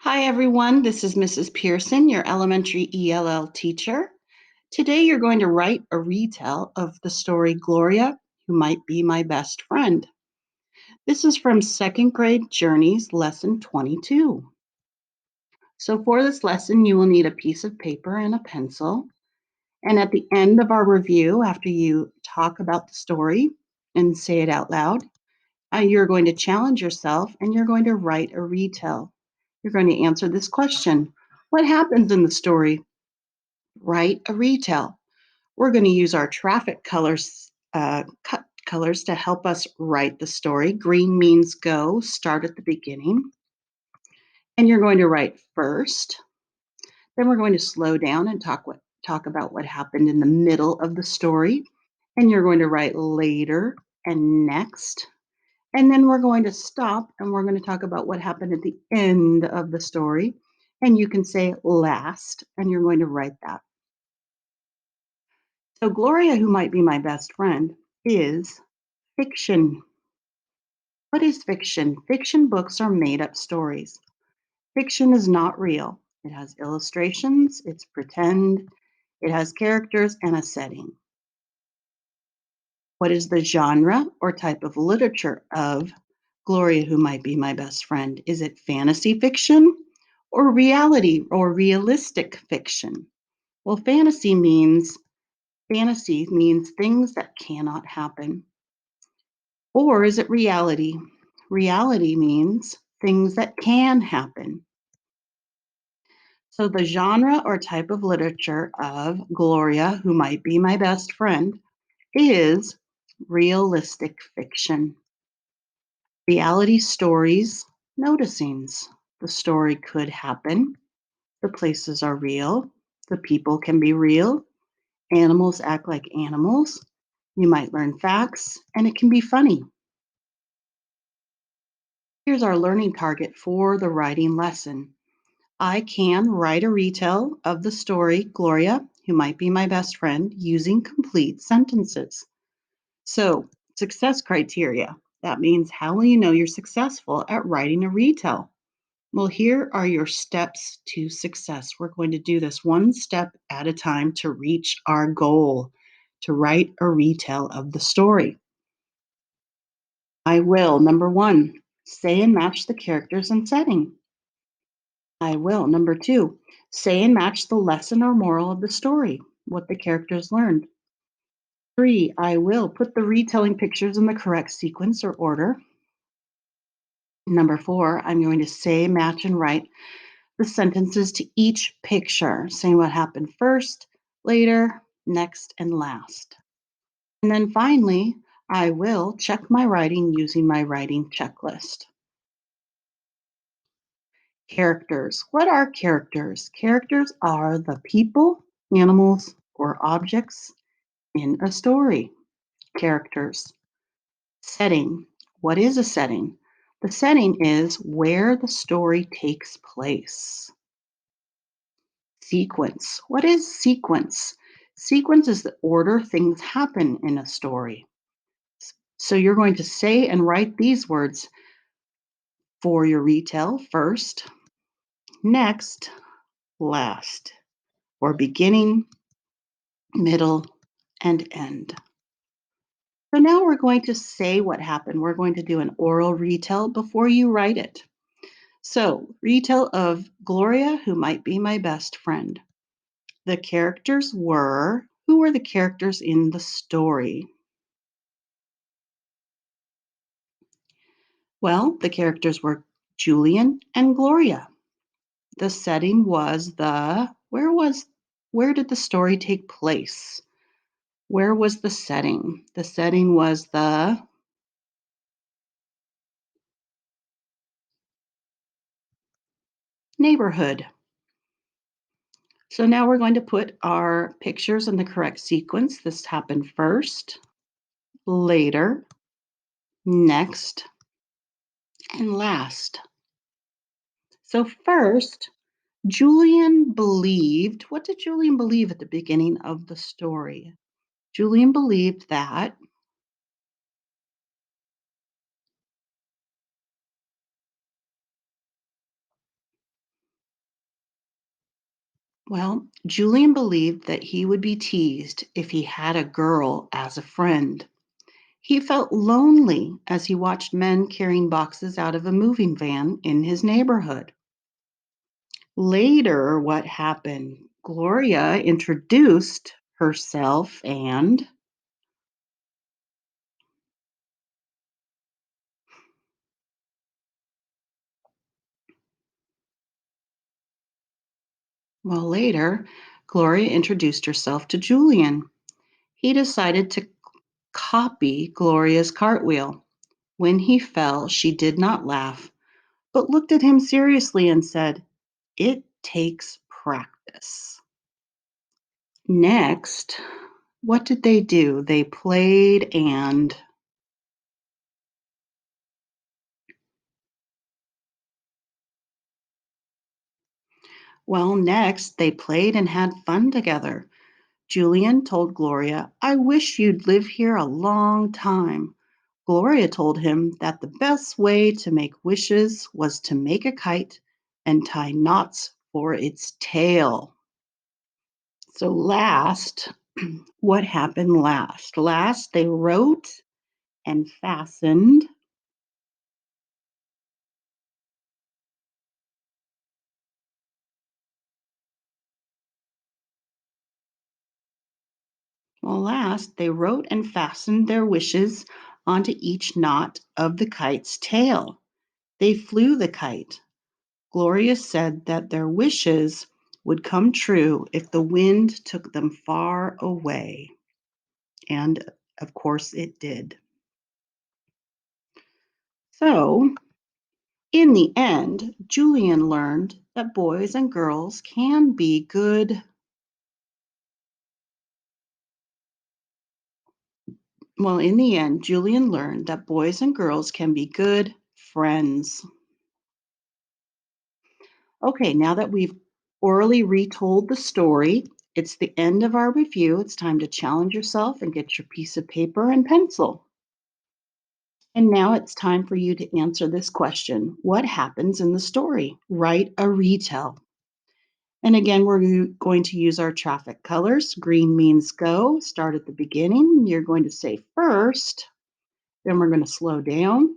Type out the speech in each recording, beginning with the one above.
Hi, everyone. This is Mrs. Pearson, your elementary ELL teacher. Today, you're going to write a retell of the story Gloria, Who Might Be My Best Friend. This is from second grade Journeys, lesson 22. So, for this lesson, you will need a piece of paper and a pencil. And at the end of our review, after you talk about the story and say it out loud, you're going to challenge yourself and you're going to write a retell. You're going to answer this question: what happens in the story? Write a retell. We're going to use our traffic colors, cut colors to help us write the story. Green means go, start at the beginning. And you're going to write first. Then we're going to slow down and talk about what happened in the middle of the story. And you're going to write later and next. And then we're going to stop and we're going to talk about what happened at the end of the story. And you can say last, and you're going to write that. So, Gloria, Who Might Be My Best Friend, is fiction. What is fiction? Fiction books are made up stories. Fiction is not real. It has illustrations, it's pretend, it has characters and a setting. What is the genre or type of literature of Gloria, Who Might Be My Best Friend? Is it fantasy fiction or reality or realistic fiction? Well, fantasy means things that cannot happen. Or is it reality? Reality means things that can happen. So the genre or type of literature of Gloria, Who Might Be My Best Friend, is realistic fiction. Reality stories, noticings. The story could happen. The places are real. The people can be real. Animals act like animals. You might learn facts, and it can be funny. Here's our learning target for the writing lesson. I can write a retell of the story Gloria, Who Might Be My Best Friend, using complete sentences. So, success criteria. That means how will you know you're successful at writing a retell? Well, here are your steps to success. We're going to do this one step at a time to reach our goal, to write a retell of the story. I will. Number one, say and match the characters and setting. I will. Number two, say and match the lesson or moral of the story, what the characters learned. Three, I will put the retelling pictures in the correct sequence or order. Number four, I'm going to say, match, and write the sentences to each picture, saying what happened first, later, next, and last. And then finally, I will check my writing using my writing checklist. Characters. What are characters? Characters are the people, animals, or objects in a story. Characters. Setting. What is a setting? The setting is where the story takes place. Sequence. What is sequence? Sequence is the order things happen in a story. So you're going to say and write these words for your retell: first, next, last, or beginning, middle, and end. So now we're going to say what happened. We're going to do an oral retell before you write it. So, retell of Gloria, Who Might Be My Best Friend. The characters were, who were the characters in the story? Well, the characters were Julian and Gloria. The setting was where did the story take place? Where was the setting? The setting was the neighborhood. So now we're going to put our pictures in the correct sequence. This happened first, later, next, and last. So first, Julian believed, what did Julian believe at the beginning of the story? Julian believed that Well, Julian believed that he would be teased if he had a girl as a friend. He felt lonely as he watched men carrying boxes out of a moving van in his neighborhood. Later, what happened? Gloria introduced herself and, well, later, Gloria introduced herself to Julian. He decided to copy Gloria's cartwheel. When he fell, she did not laugh, but looked at him seriously and said, "It takes practice." Next, what did they do? They played and, well, next they played and had fun together. Julian told Gloria, "I wish you'd live here a long time." Gloria told him that the best way to make wishes was to make a kite and tie knots for its tail. So, last, what happened last? Last, they wrote and fastened. Well, last, they wrote and fastened their wishes onto each knot of the kite's tail. They flew the kite. Gloria said that their wishes would come true if the wind took them far away. And of course, it did. So, in the end, Julian learned that boys and girls can be good. Well, in the end, Julian learned that boys and girls can be good friends. Okay, now that we've orally retold the story, it's the end of our review. It's time to challenge yourself and get your piece of paper and pencil. And now it's time for you to answer this question. What happens in the story? Write a retell. And again, we're going to use our traffic colors. Green means go, start at the beginning. You're going to say first, then we're going to slow down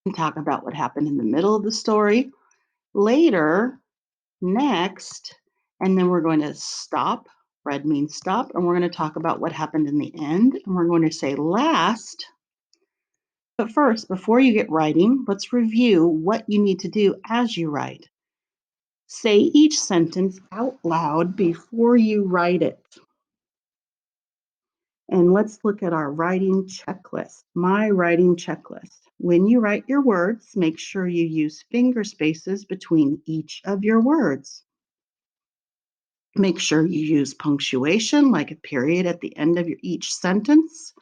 and talk about what happened in the middle of the story. Later, next, and then we're going to stop. Red means stop, and we're going to talk about what happened in the end. And we're going to say last. But first, before you get writing, let's review what you need to do as you write. Say each sentence out loud before you write it. And let's look at our writing checklist, my writing checklist. When you write your words, make sure you use finger spaces between each of your words. Make sure you use punctuation, like a period at the end of each sentence.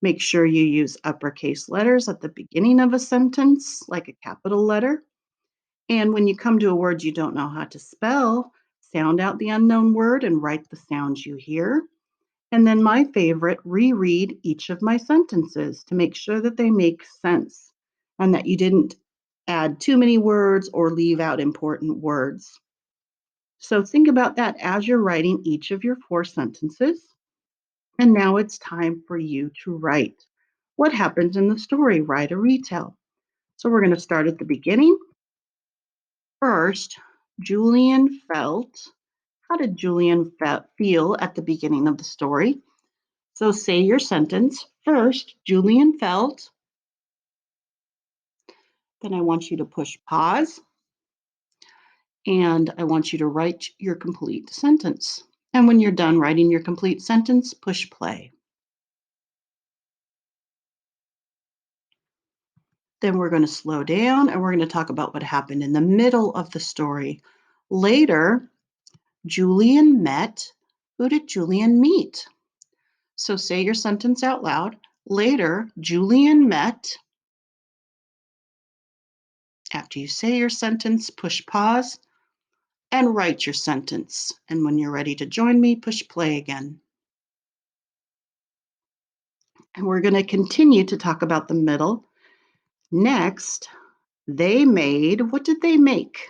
Make sure you use uppercase letters at the beginning of a sentence, like a capital letter. And when you come to a word you don't know how to spell, sound out the unknown word and write the sounds you hear. And then my favorite, reread each of my sentences to make sure that they make sense and that you didn't add too many words or leave out important words. So think about that as you're writing each of your 4 sentences. And now it's time for you to write. What happens in the story? Write a retell. So we're going to start at the beginning. First, Julian felt. How did Julian feel at the beginning of the story? So say your sentence. First, Julian felt. Then I want you to push pause and I want you to write your complete sentence. And when you're done writing your complete sentence, push play. Then we're going to slow down and we're going to talk about what happened in the middle of the story. Later, Julian met. Who did Julian meet? So say your sentence out loud. Later, Julian met. After you say your sentence, push pause and write your sentence. And when you're ready to join me, push play again. And we're going to continue to talk about the middle. Next, they made. What did they make?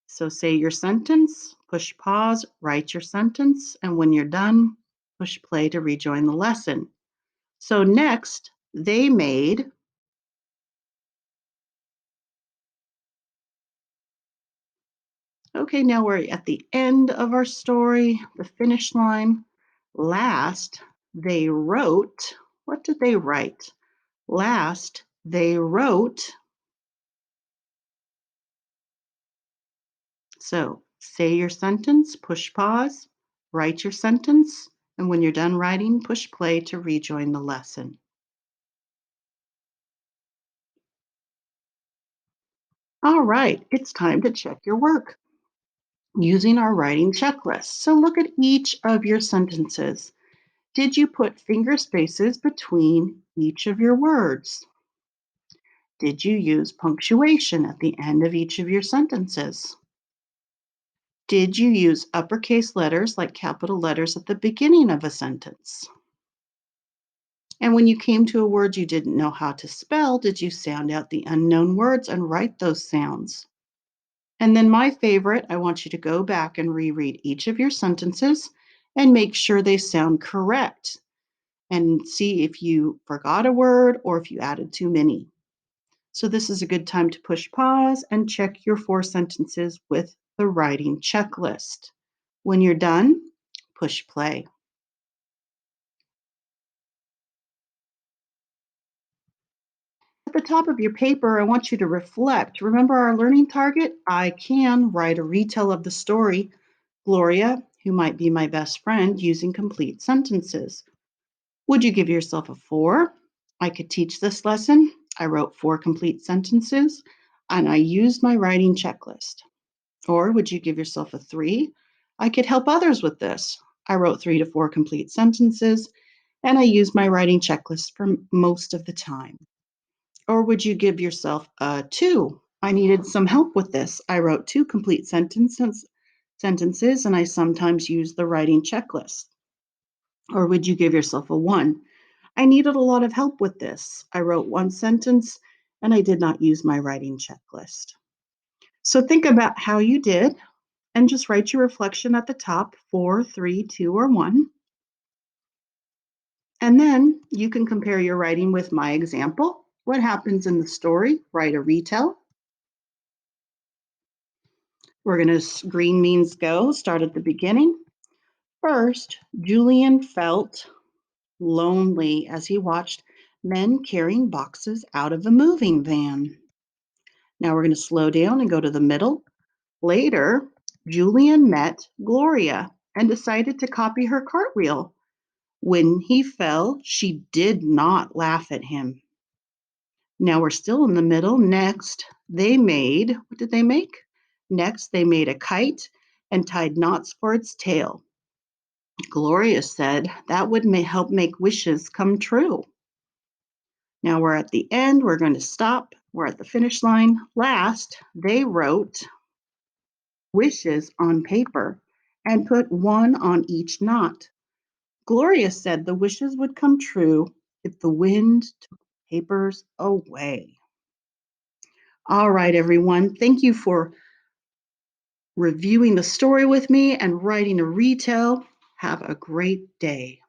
So say your sentence, push pause, write your sentence, and when you're done, push play to rejoin the lesson. So next, they made. Okay, now we're at the end of our story, the finish line. Last, they wrote. What did they write? Last, they wrote. So say your sentence, push pause, write your sentence, and when you're done writing, push play to rejoin the lesson. All right, it's time to check your work using our writing checklist. So look at each of your sentences. Did you put finger spaces between each of your words? Did you use punctuation at the end of each of your sentences? Did you use uppercase letters like capital letters at the beginning of a sentence? And when you came to a word you didn't know how to spell, did you sound out the unknown words and write those sounds? And then my favorite, I want you to go back and reread each of your sentences and make sure they sound correct and see if you forgot a word or if you added too many. So this is a good time to push pause and check your 4 sentences with the writing checklist. When you're done, push play. At the top of your paper, I want you to reflect. Remember our learning target? I can write a retell of the story, Gloria, who might be my best friend, using complete sentences. Would you give yourself a 4? I could teach this lesson. I wrote 4 complete sentences and I used my writing checklist. Or would you give yourself a 3? I could help others with this. I wrote 3 to 4 complete sentences and I used my writing checklist for most of the time. Or would you give yourself a 2? I needed some help with this. I wrote 2 complete sentences and I sometimes use the writing checklist. Or would you give yourself a 1? I needed a lot of help with this. I wrote 1 sentence and I did not use my writing checklist. So think about how you did and just write your reflection at the top 4, 3, 2, or 1. And then you can compare your writing with my example. What happens in the story? Write a retell. We're going to green means go, start at the beginning. First, Julian felt lonely as he watched men carrying boxes out of a moving van. Now we're going to slow down and go to the middle. Later, Julian met Gloria and decided to copy her cartwheel. When he fell, she did not laugh at him. Now we're still in the middle. Next, what did they make? Next, they made a kite and tied knots for its tail. Gloria said that would help make wishes come true. Now we're at the end. We're going to stop. We're at the finish line. Last, they wrote wishes on paper and put one on each knot. Gloria said the wishes would come true if the wind took papers away. All right, everyone. Thank you for reviewing the story with me and writing a retell. Have a great day.